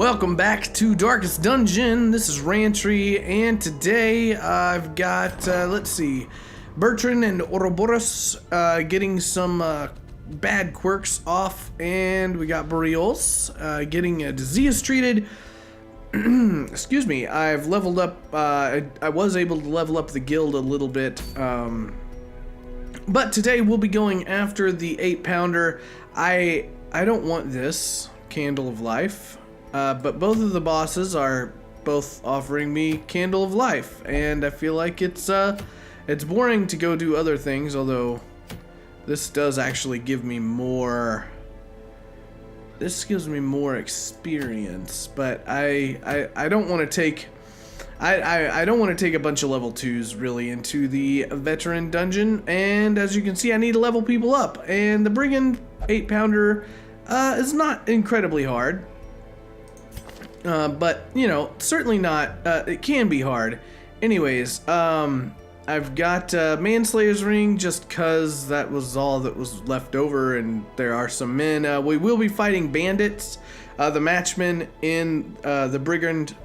Welcome back to Darkest Dungeon. This is Rantry, and today I've got, let's see, Bertrand and Ouroboros getting some bad quirks off, and we got Boreals getting a disease treated. Excuse me, I've leveled up, I was able to level up the guild a little bit, but today we'll be going after the 8-pounder. I don't want this Candle of Life. But both of the bosses are both offering me Candle of Life, and I feel like it's boring to go do other things, although this does actually give me more. This gives me more experience, but I don't want to take I don't want to take a bunch of level 2s really into the veteran dungeon, and as you can see, I need to level people up, and the Brigand 8-pounder is not incredibly hard. But, you know, certainly not, it can be hard. Anyways, I've got Manslayer's Ring just cause that was all that was left over, and there are some men. We will be fighting bandits. The matchman in the Brigand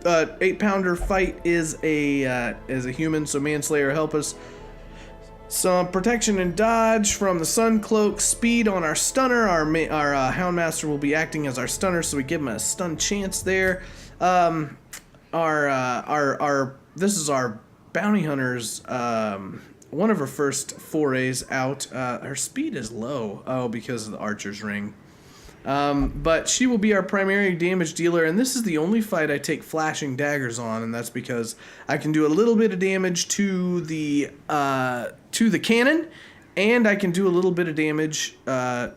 8-pounder fight is a human, so Manslayer help us. Some protection and dodge from the Sun Cloak, speed on our stunner. Our Houndmaster will be acting as our stunner, so we give him a stun chance there. This is our bounty hunter's one of her first forays out. Her speed is low, because of the Archer's Ring. But she will be our primary damage dealer, and this is the only fight I take flashing daggers on, and that's because I can do a little bit of damage to the cannon, and I can do a little bit of damage to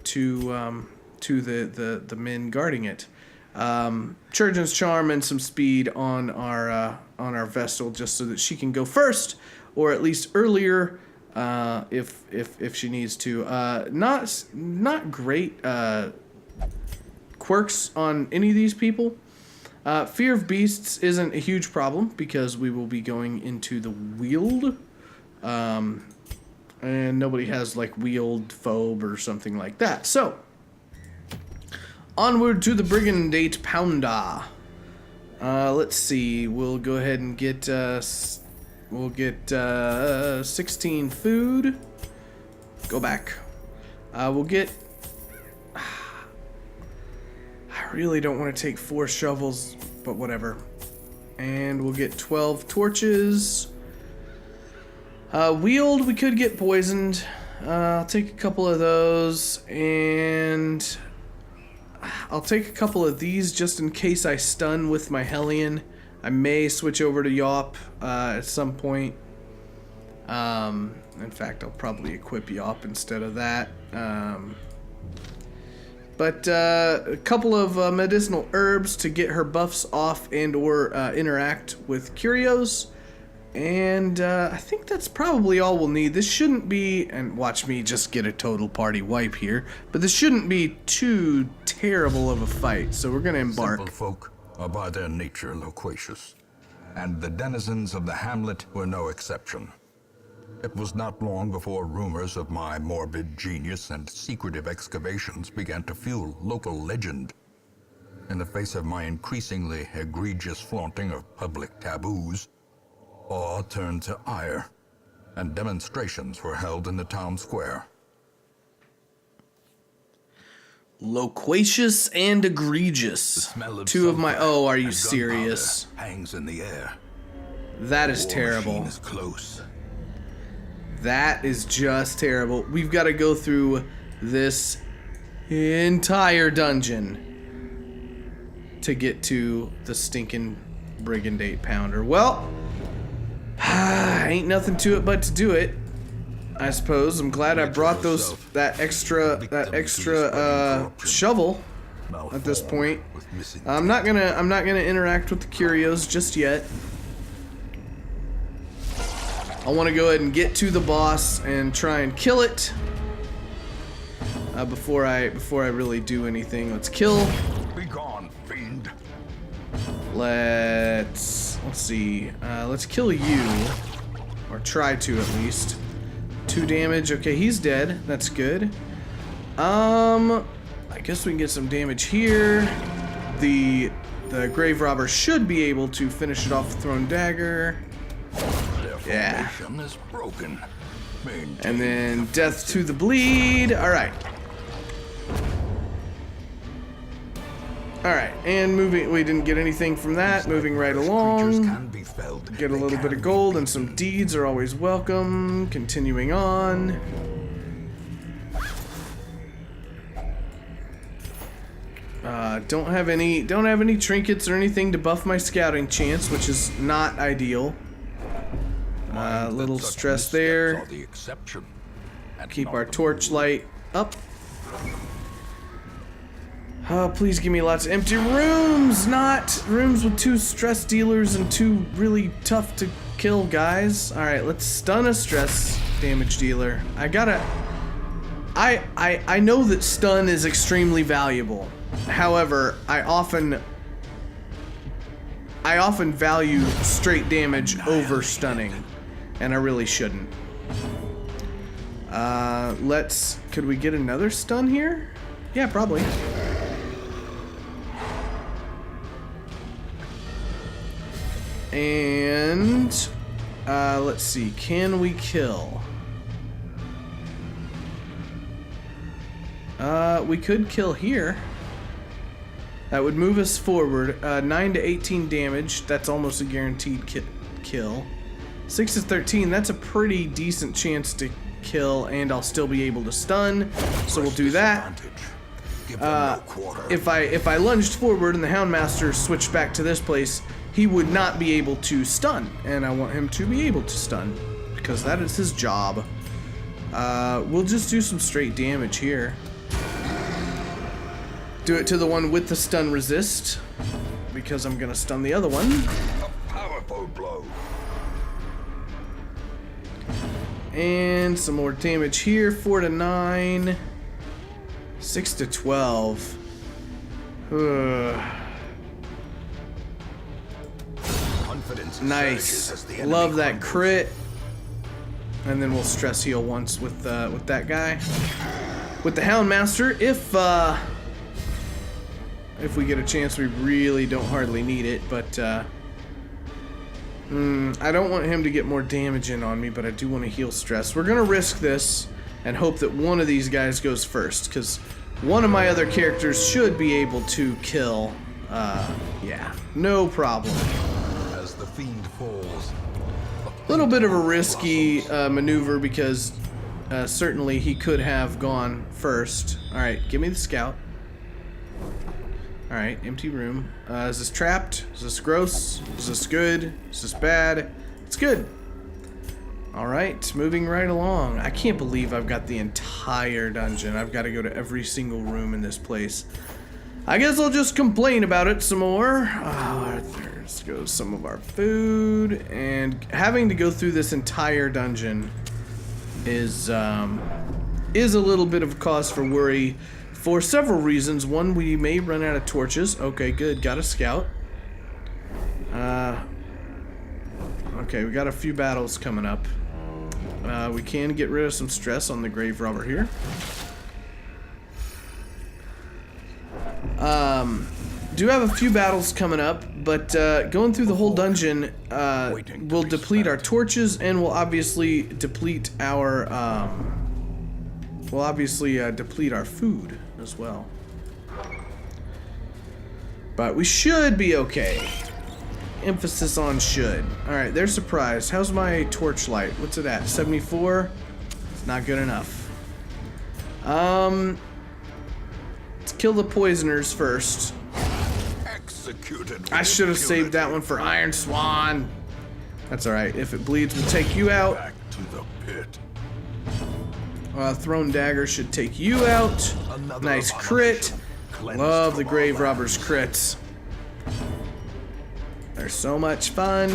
the men guarding it. Chirurgeon's Charm and some speed on our Vestal, just so that she can go first, or at least earlier, if she needs to. Not great quirks on any of these people. Fear of beasts isn't a huge problem because we will be going into the Weald, and nobody has like Weald phobe or something like that. So onward to the Brigand 8-pounder. Let's see, we'll go ahead and get 16 food. Go back. We'll get, I really don't want to take 4 shovels, but whatever. And we'll get 12 torches. Weald, we could get poisoned. I'll take a couple of those, and I'll take a couple of these just in case I stun with my Hellion. I may switch over to Yawp at some point. In fact, I'll probably equip Yawp instead of that. But a couple of medicinal herbs to get her buffs off and or interact with curios. And I think that's probably all we'll need. This shouldn't be, and watch me just get a total party wipe here, but this shouldn't be too terrible of a fight, so we're going to embark. Simple folk are by their nature loquacious, and the denizens of the hamlet were no exception. It was not long before rumors of my morbid genius and secretive excavations began to fuel local legend. In the face of my increasingly egregious flaunting of public taboos, awe turned to ire, and demonstrations were held in the town square. Loquacious and egregious. The smell of Two of my, oh, are you and serious? Hangs in the air. That is War terrible. machine is close. That is just terrible. We've got to go through this entire dungeon to get to the stinking Brigand 8-pounder. Well, ain't nothing to it but to do it, I suppose. I'm glad I brought that extra shovel at this point. I'm not gonna interact with the curios just yet. I want to go ahead and get to the boss and try and kill it before I really do anything. Let's kill. Be gone, fiend. Let's see. Let's kill you, or try to at least. 2 damage. Okay, he's dead. That's good. I guess we can get some damage here. the grave robber should be able to finish it off with thrown dagger. Yeah. Is broken. And then death to the bleed. Alright. Alright, and moving, we didn't get anything from that. Moving right along. Get a little bit of gold, and some deeds are always welcome. Continuing on. Don't have any trinkets or anything to buff my scouting chance, which is not ideal. Little stress there. Keep our torchlight up. Please give me lots of empty rooms, not rooms with 2 stress dealers and 2 really tough to kill guys. Alright, let's stun a stress damage dealer. I know that stun is extremely valuable. However, I often value straight damage over stunning, and I really shouldn't. Could we get another stun here? Yeah, probably. And let's see, can we kill? We could kill here. That would move us forward. 9 to 18 damage. That's almost a guaranteed kill. 6 to 13. That's a pretty decent chance to kill, and I'll still be able to stun. So we'll do that. If I lunged forward and the Houndmaster switched back to this place, he would not be able to stun, and I want him to be able to stun because that is his job. We'll just do some straight damage here. Do it to the one with the stun resist, because I'm gonna stun the other one. A powerful blow. And some more damage here. 4 to 9. 6 to 12. Nice. Love that crit. And then we'll stress heal once with that guy. With the Houndmaster, if we get a chance, we really don't hardly need it, but I don't want him to get more damage in on me, but I do want to heal stress. We're gonna risk this and hope that one of these guys goes first, because one of my other characters should be able to kill. Yeah, no problem. As the fiend falls, a little bit of a risky maneuver, because certainly he could have gone first. Alright, give me the scout. Alright, empty room. Is this trapped? Is this gross? Is this good? Is this bad? It's good. Alright, moving right along. I can't believe I've got the entire dungeon. I've got to go to every single room in this place. I guess I'll just complain about it some more. Oh, there goes some of our food. And having to go through this entire dungeon is a little bit of a cause for worry. For several reasons. One, we may run out of torches. Okay, good. Got a scout. Okay, we got a few battles coming up. We can get rid of some stress on the grave robber here. Do have a few battles coming up, but going through the whole dungeon will deplete our torches, and will obviously deplete our deplete our food as well. But we should be okay. Emphasis on should. Alright, they're surprised. How's my torchlight? What's it at? 74? It's not good enough. Let's kill the poisoners first. Executed. I should have saved that one for Iron Swan. That's alright. If it bleeds, we'll take you out. Back to the pit. Thrown dagger should take you out. Nice crit. Love the grave robber's crits. They're so much fun.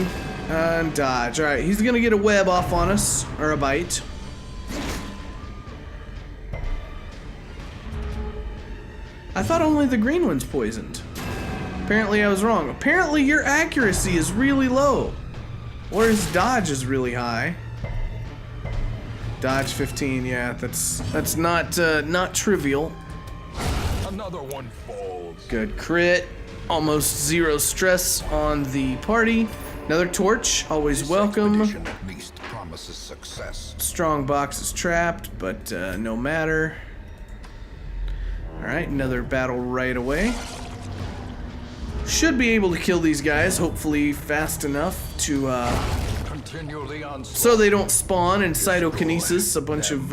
And dodge. Alright, he's gonna get a web off on us. Or a bite. I thought only the green one's poisoned. Apparently I was wrong. Apparently your accuracy is really low. Or his dodge is really high. Dodge 15, yeah, that's not trivial. Another one falls. Good crit. Almost 0 stress on the party. Another torch, always welcome. At least promises success. Strong box is trapped, but no matter. Alright, another battle right away. Should be able to kill these guys, hopefully fast enough to so they don't spawn in cytokinesis, a bunch of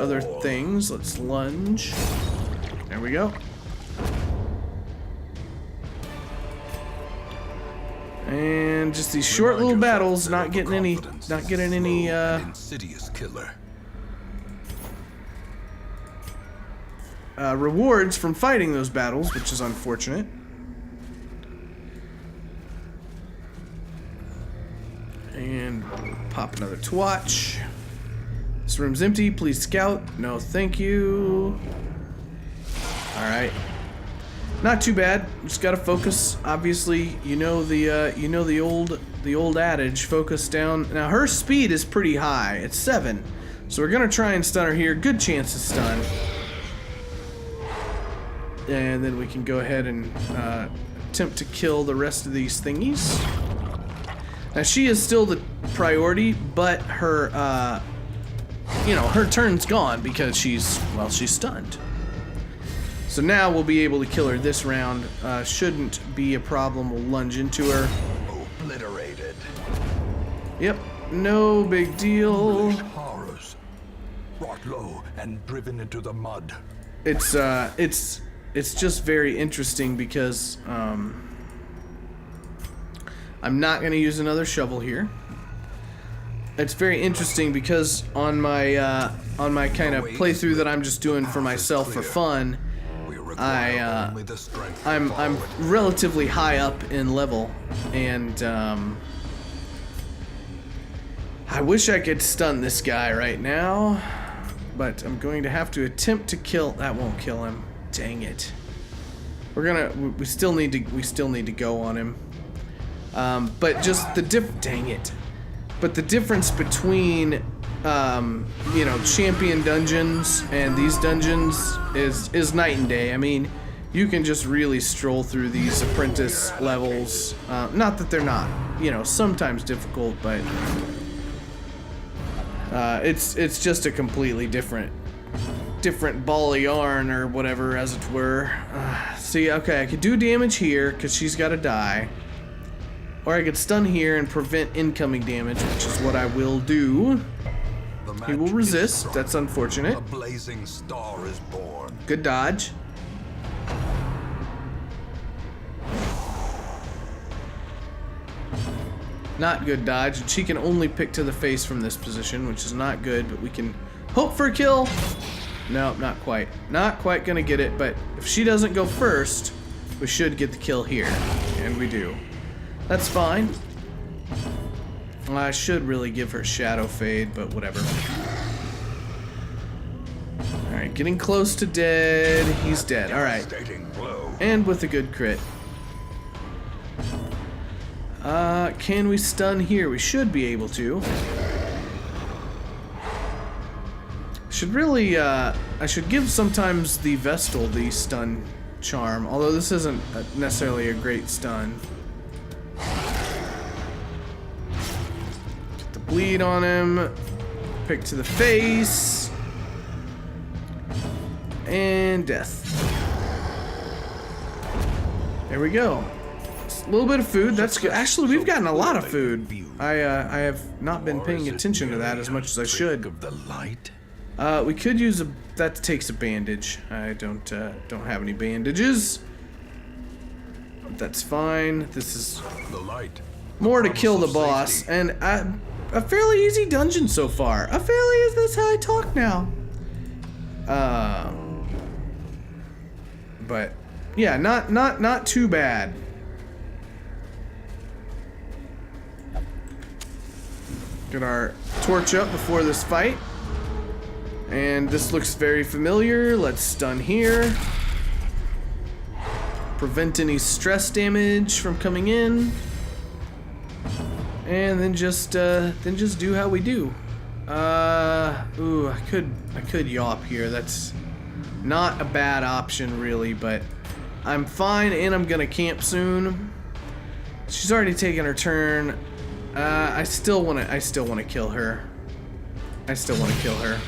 other things. Let's lunge. There we go. And just these short little battles, not getting any insidious killer. Rewards from fighting those battles, which is unfortunate. And pop another twatch. This room's empty. Please scout. No, thank you. All right. Not too bad. Just gotta focus. Obviously, you know the old adage. Focus down. Now her speed is pretty high. It's 7, so we're gonna try and stun her here. Good chance to stun. And then we can go ahead and attempt to kill the rest of these thingies. Now she is still the priority, but her, her turn's gone because she's stunned. So now we'll be able to kill her this round. Shouldn't be a problem. We'll lunge into her. Obliterated. Yep, no big deal. Horrors. Brought low and driven into the mud. It's just very interesting because I'm not going to use another shovel here. It's very interesting because on my kind of playthrough that I'm just doing for myself for fun, I'm relatively high up in level, and I wish I could stun this guy right now, but I'm going to have to attempt to kill. That won't kill him. Dang it. We still need to go on him. But just the dang it. But the difference between champion dungeons and these dungeons is night and day. I mean, you can just really stroll through these apprentice levels. Not that they're not, sometimes difficult, but it's just a completely different ball of yarn or whatever, as it were. See, okay, I could do damage here because she's got to die. Or I could stun here and prevent incoming damage, which is what I will do. He will resist. That's unfortunate. A blazing star is born. Good dodge. Not good dodge. And she can only pick to the face from this position, which is not good, but we can hope for a kill. No, not quite. Not quite gonna get it, but if she doesn't go first, we should get the kill here. And we do. That's fine. I should really give her Shadow Fade, but whatever. Alright, getting close to dead. He's dead. Alright. And with a good crit. Can we stun here? We should be able to. Should really, I should give sometimes the Vestal the stun charm, although this isn't necessarily a great stun. Get the bleed on him. Pick to the face. And death. There we go. A little bit of food, that's good. Actually, we've gotten a lot of food. I have not been paying attention to that as much as I should. We could use a. That takes a bandage. I don't have any bandages. That's fine. This is more to kill the boss, and a fairly easy dungeon so far. Is this how I talk now? But yeah, not too bad. Get our torch up before this fight. And this looks very familiar. Let's stun here. Prevent any stress damage from coming in. And then just do how we do. Ooh, I could yawp here. That's not a bad option really, but I'm fine, and I'm gonna camp soon. She's already taken her turn. I still wanna kill her. I still wanna kill her.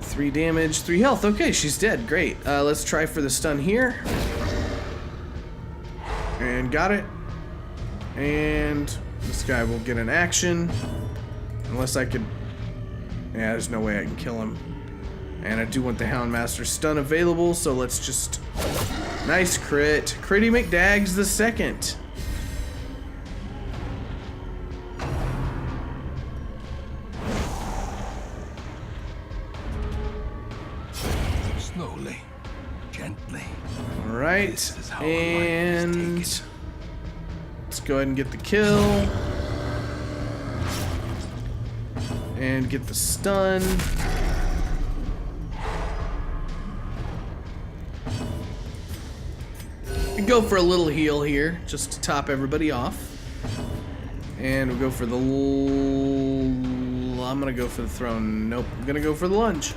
3 damage, 3 health. Okay, she's dead. Great. Let's try for the stun here. And got it. And this guy will get an action. Unless I could... Yeah, there's no way I can kill him. And I do want the Houndmaster stun available, so let's just... Nice crit. Critty McDags the second. Slowly, gently. All right, and let's go ahead and get the kill. And get the stun. And go for a little heal here, just to top everybody off. And we'll go for the... I'm gonna go for the throne. Nope, I'm gonna go for the lunge.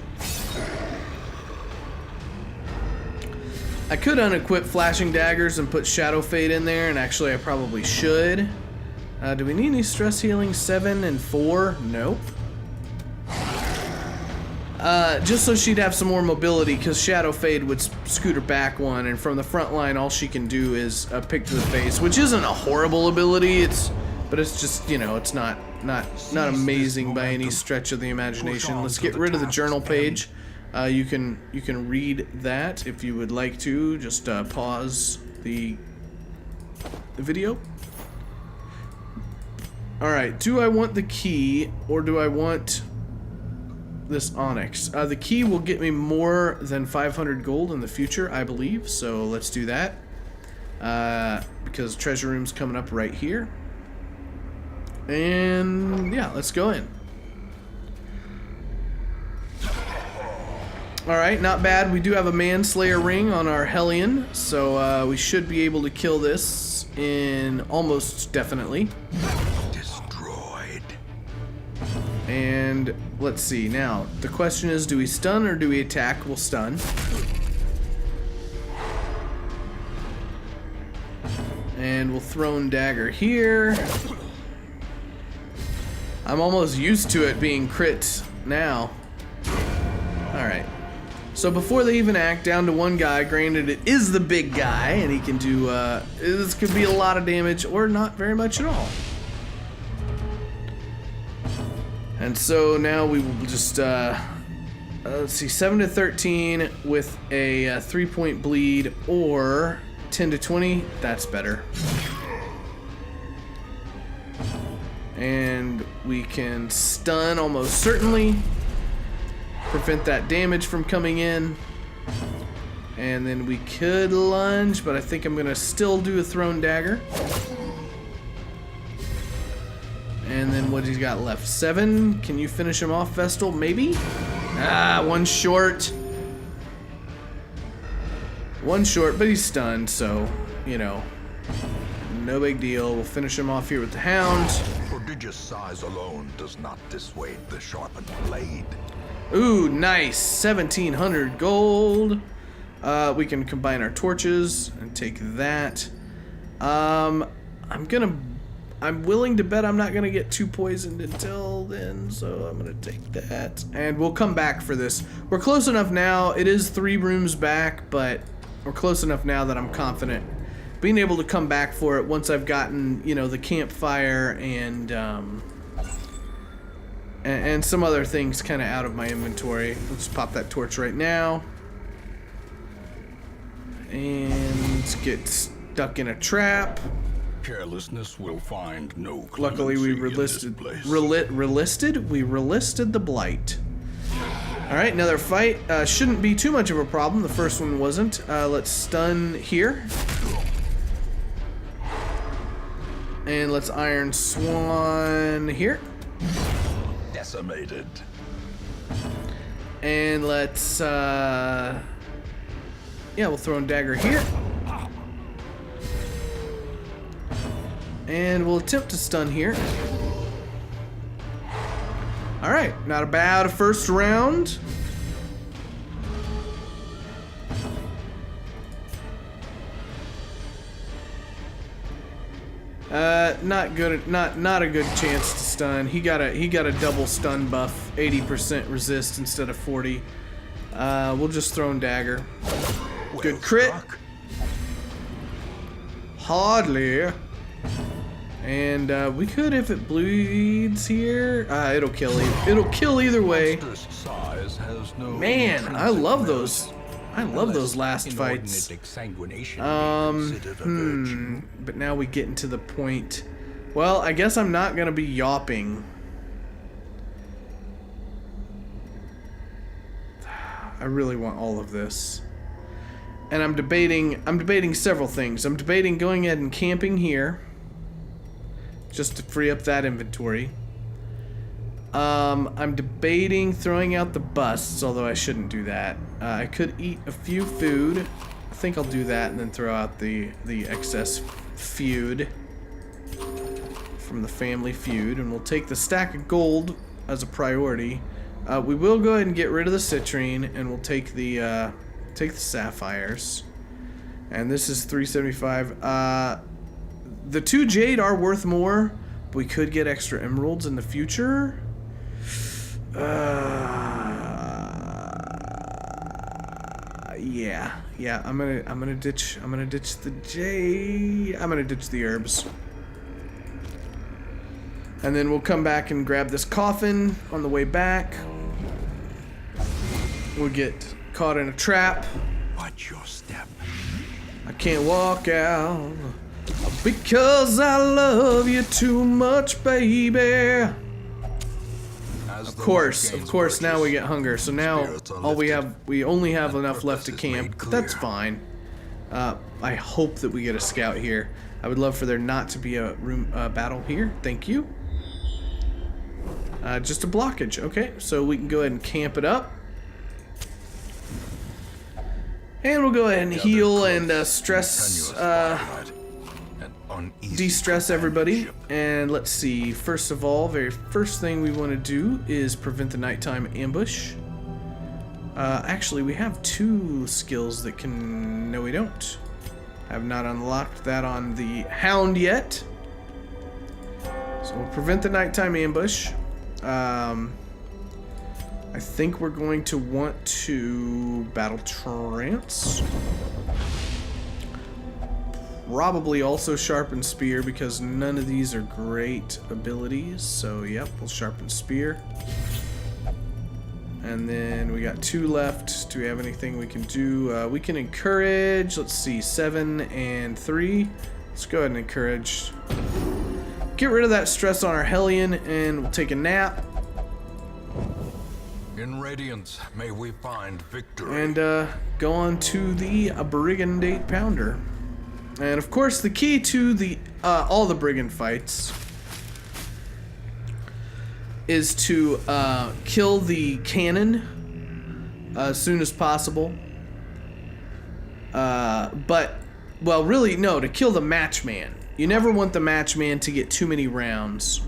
I could unequip flashing daggers and put Shadow Fade in there, and actually I probably should. Do we need any stress healing? 7 and 4? Nope. Just so she'd have some more mobility, because Shadow Fade would scoot her back 1, and from the front line all she can do is pick to the face, which isn't a horrible ability, but it's just, you know, it's not amazing by any stretch of the imagination. Let's get rid of the journal page. You can read that if you would like to. Just pause the video. Alright, do I want the key or do I want this onyx? The key will get me more than 500 gold in the future, I believe, so let's do that. Because treasure room's coming up right here. And yeah, let's go in. Alright, not bad. We do have a Manslayer ring on our Hellion, so we should be able to kill this in almost definitely. Destroyed. And let's see. Now, the question is, do we stun or do we attack? We'll stun. And we'll Throne Dagger here. I'm almost used to it being crit now. Alright. So before they even act, down to 1 guy. Granted, it is the big guy, and he can do, this could be a lot of damage, or not very much at all. And so now we will just, let's see, 7 to 13 with a 3-point bleed, or 10 to 20, that's better. And we can stun almost certainly. Prevent that damage from coming in. And then we could lunge, but I think I'm gonna still do a Throne Dagger. And then what he's got left? 7. Can you finish him off, Vestal? Maybe? Ah, 1 short. 1 short, but he's stunned, so, you know, no big deal. We'll finish him off here with the Hound. Prodigious size alone does not dissuade the sharpened blade. Ooh, nice. 1,700 gold. We can combine our torches and take that. I'm willing to bet I'm not gonna get 2 poisoned until then, so I'm gonna take that. And we'll come back for this. We're close enough now. It is 3 rooms back, but we're close enough now that I'm confident being able to come back for it once I've gotten, you know, the campfire and some other things kind of out of my inventory. Let's pop that torch right now. And get stuck in a trap. Carelessness will find no Luckily we relisted the blight. Alright, another fight. Shouldn't be too much of a problem. The first one wasn't. Let's stun here. And let's Iron Swan here. Decimated. And let's yeah, we'll throw in Dagger here. And we'll attempt to stun here. Alright, not a bad first round. Not good. Not a good chance to stun. He got a double stun buff, 80% resist instead of 40. We'll just throw in dagger. Good crit. Hardly. And we could, if it bleeds here. It'll kill. It'll kill either way. Man, I love those. I love those last fights. But now we get into the point. Well, I guess I'm not gonna be yapping. I really want all of this. And I'm debating several things. I'm debating going ahead and camping here, just to free up that inventory. I'm debating throwing out the busts, although I shouldn't do that. I could eat a few food. I think I'll do that and then throw out the excess feud from the family feud, and we'll take the stack of gold as a priority. We will go ahead and get rid of the citrine, and we'll take the sapphires. And this is 375. The 2 jade are worth more, but we could get extra emeralds in the future. Yeah. I'm gonna ditch the jade. I'm gonna ditch the herbs. And then we'll come back and grab this coffin on the way back. We'll get caught in a trap. Watch your step. I can't walk out because I love you too much, baby. Of course, now we get hunger. So now we only have enough left to camp. But that's fine. I hope that we get a scout here. I would love for there not to be a battle here. Thank you. Just a blockage. Okay, so we can go ahead and camp it up. And we'll go ahead and heal and stress, de-stress everybody. And let's see, first of all, very first thing we want to do is prevent the nighttime ambush. Actually, we have 2 skills that can... No, we don't. Have not unlocked that on the Hound yet. So we'll prevent the nighttime ambush. I think we're going to want to battle trance. Probably also sharpen spear because none of these are great abilities. So yep, we'll sharpen spear. And then we got 2 left. Do we have anything we can do? We can encourage. Let's see, 7 and 3. Let's go ahead and encourage. Get rid of that stress on our Hellion, and we'll take a nap. In Radiance, may we find victory. And go on to the Brigand 8-pounder. And of course, the key to the all the Brigand fights is to kill the cannon as soon as possible. But, well, really, no, to kill the matchman. You never want the matchman to get too many rounds.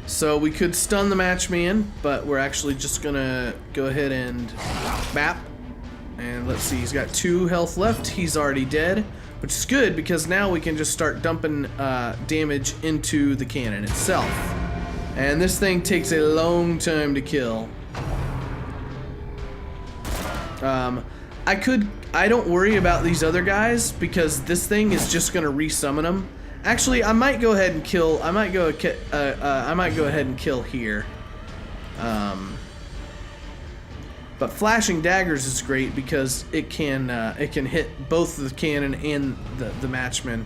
So we could stun the matchman, but we're actually just gonna go ahead and bap. And let's see, he's got 2 health left. He's already dead, which is good because now we can just start dumping damage into the cannon itself. And this thing takes a long time to kill. I don't worry about these other guys because this thing is just gonna resummon them. Actually, I might go ahead and kill. I might go ahead and kill here. But flashing daggers is great because it can hit both the cannon and the matchman.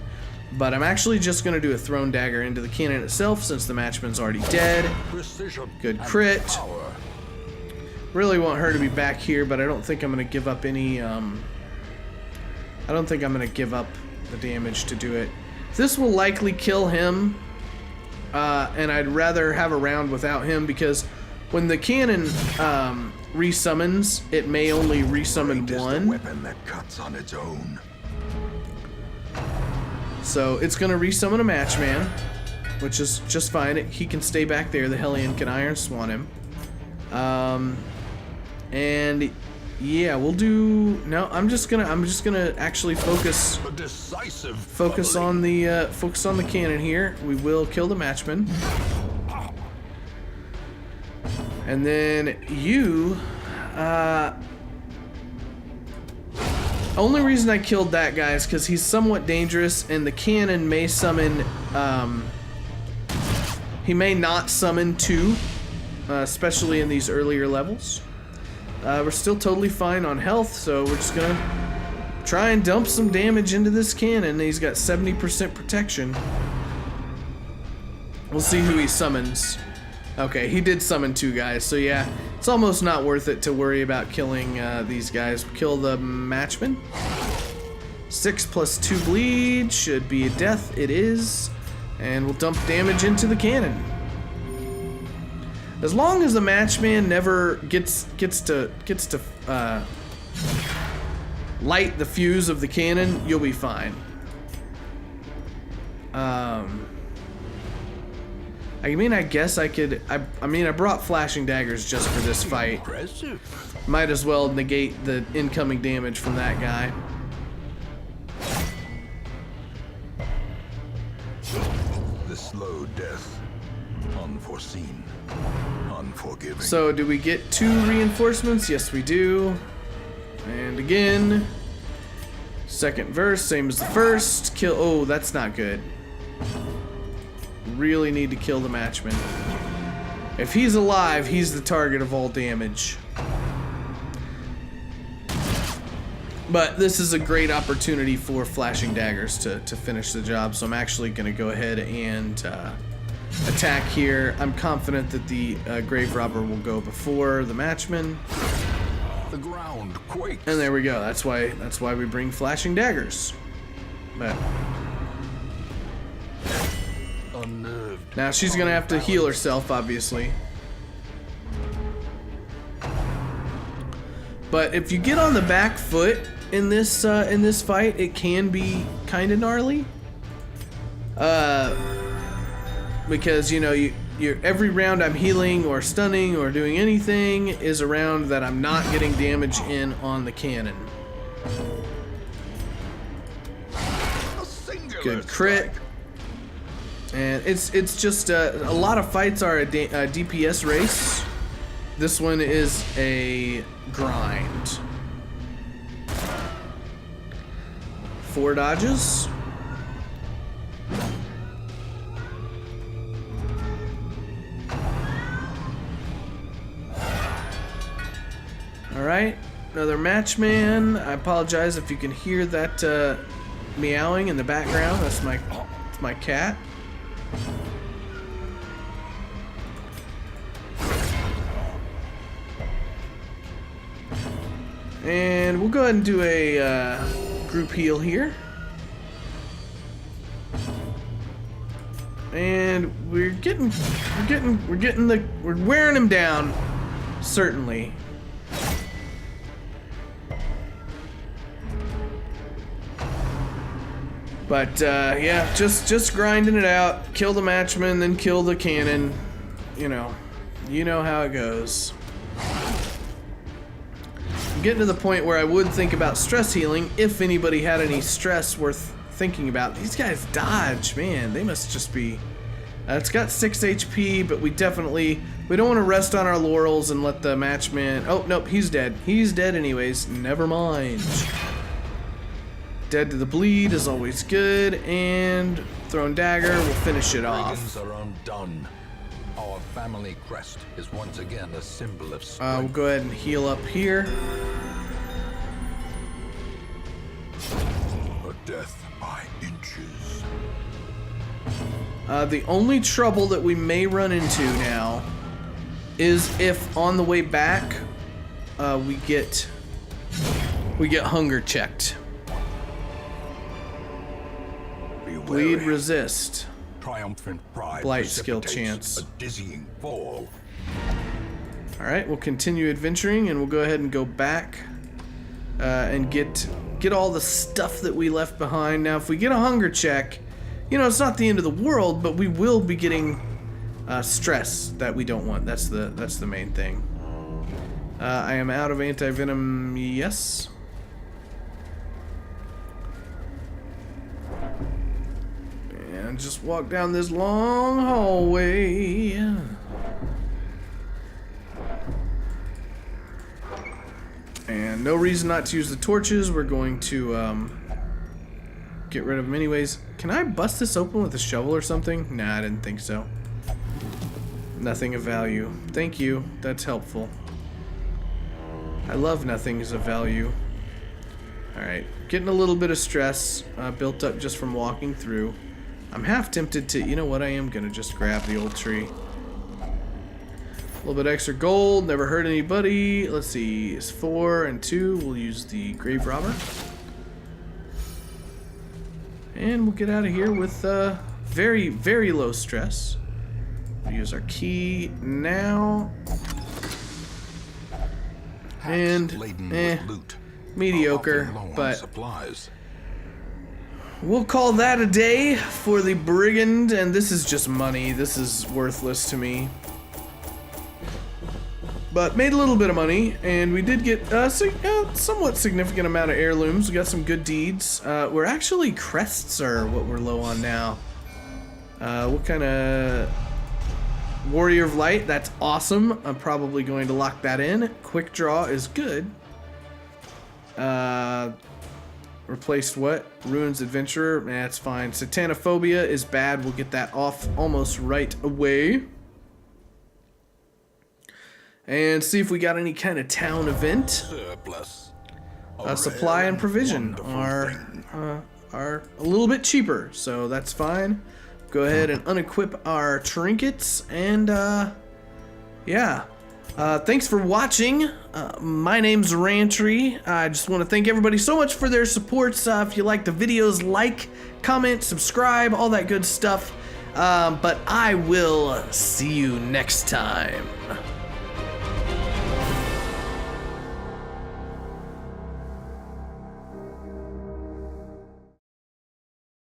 But I'm actually just gonna do a thrown dagger into the cannon itself since the matchman's already dead. Good crit. Really want her to be back here, but I don't think I'm gonna give up any. I don't think I'm gonna give up the damage to do it. This will likely kill him, and I'd rather have a round without him because when the cannon resummons, it may only resummon one. Weapon that cuts on its own. So it's gonna resummon a matchman, which is just fine. He can stay back there. The Hellion can Iron Swan him. And Yeah, we'll do. No, I'm just gonna actually focus A decisive on the cannon here. We will kill the matchman, and then you. Only reason I killed that guy is because he's somewhat dangerous, and the cannon may summon. He may not summon two, especially in these earlier levels. We're still totally fine on health, so we're just gonna try and dump some damage into this cannon. He's got 70% protection. We'll see who he summons. Okay, he did summon two guys, so yeah, it's almost not worth it to worry about killing these guys. Kill the matchman. 6 + 2 bleed should be a death. It is, and we'll dump damage into the cannon. As long as the matchman never gets to light the fuse of the cannon, you'll be fine. I mean, I guess I could. I mean, I brought flashing daggers just for this fight. Impressive. Might as well negate the incoming damage from that guy. The slow death, unforeseen, unforgiving. So, do we get 2 reinforcements? Yes, we do. And again, second verse, same as the first. Kill. Oh, that's not good. Really need to kill the matchman. If he's alive, he's the target of all damage. But this is a great opportunity for flashing daggers to finish the job, so I'm actually going to go ahead and attack here. I'm confident that the grave robber will go before the matchman. The ground quakes. And there we go. That's why we bring flashing daggers. But Unnerved. now she's gonna have to heal herself, obviously. But if you get on the back foot in this fight, it can be kind of gnarly. Because you know you're every round I'm healing or stunning or doing anything is a round that I'm not getting damage in on the cannon. Good crit. And it's just a lot of fights are a DPS race. This one is a grind. 4 dodges. All right, another matchman. I apologize if you can hear that meowing in the background. That's my cat. And we'll go ahead and do a group heal here. And we're wearing him down, certainly. But yeah, just grinding it out. Kill the matchman, then kill the cannon. You know how it goes. I'm getting to the point where I would think about stress healing if anybody had any stress worth thinking about. These guys dodge, man. They must just be. It's got 6 HP, but we don't want to rest on our laurels and let the matchman. Oh nope, he's dead. He's dead anyways. Never mind. Dead to the bleed is always good, and thrown dagger will finish it off. Brigands are undone. Our family crest is once again a symbol of strength. We'll go ahead and heal up here. A death by inches. The only trouble that we may run into now is if on the way back we get hunger checked. Bleed resist. Triumphant pride. Blight skill precipitates chance. A dizzying fall. Alright, we'll continue adventuring and we'll go ahead and go back and get all the stuff that we left behind. Now if we get a hunger check, it's not the end of the world, but we will be getting stress that we don't want. That's the main thing. I am out of anti-venom, yes. And just walk down this long hallway. And no reason not to use the torches. We're going to get rid of them anyways. Can I bust this open with a shovel or something? Nah, I didn't think so. Nothing of value. Thank you. That's helpful. I love nothings of value. Alright. Getting a little bit of stress built up just from walking through. I'm half tempted to... You know what? I am going to just grab the old tree. A little bit extra gold. Never hurt anybody. Let's see. It's 4 and 2. We'll use the grave robber. And we'll get out of here with very, very low stress. We'll use our key now. And mediocre, but we'll call that a day for the brigand. And this is just money. This is worthless to me. But made a little bit of money, and we did get a somewhat significant amount of heirlooms. We got some good deeds. We're actually crests are what we're low on now. What kind of Warrior of Light? That's awesome. I'm probably going to lock that in. Quick draw is good. Replaced what? Ruins Adventurer. That's fine. Satanophobia is bad. We'll get that off almost right away. And see if we got any kind of town event. Supply and provision are a little bit cheaper, so that's fine. Go ahead and unequip our trinkets, and yeah. Thanks for watching. My name's Rantry. I just want to thank everybody so much for their support. If you like the videos, like, comment, subscribe, all that good stuff. But I will see you next time.